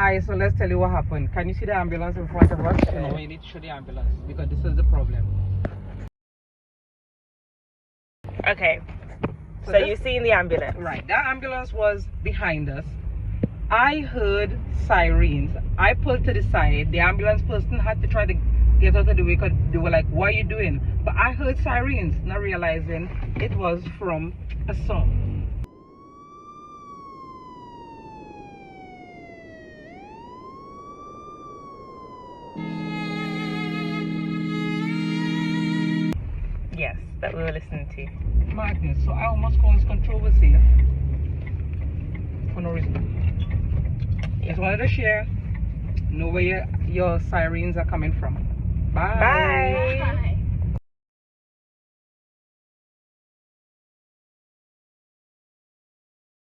Alright, so let's tell you what happened. Can you see the ambulance in front of us? No, we need to show the ambulance because this is the problem. Okay. So you're seeing the ambulance? Right. That ambulance was behind us. I heard sirens. I pulled to the side. The ambulance person had to try to get out of the way because they were like, what are you doing? But I heard sirens, not realizing it was from a song. Yes, that we were listening to. Madness. So I almost caused controversy for no reason. Just wanted to share. Know where your sirens are coming from. Bye. Bye.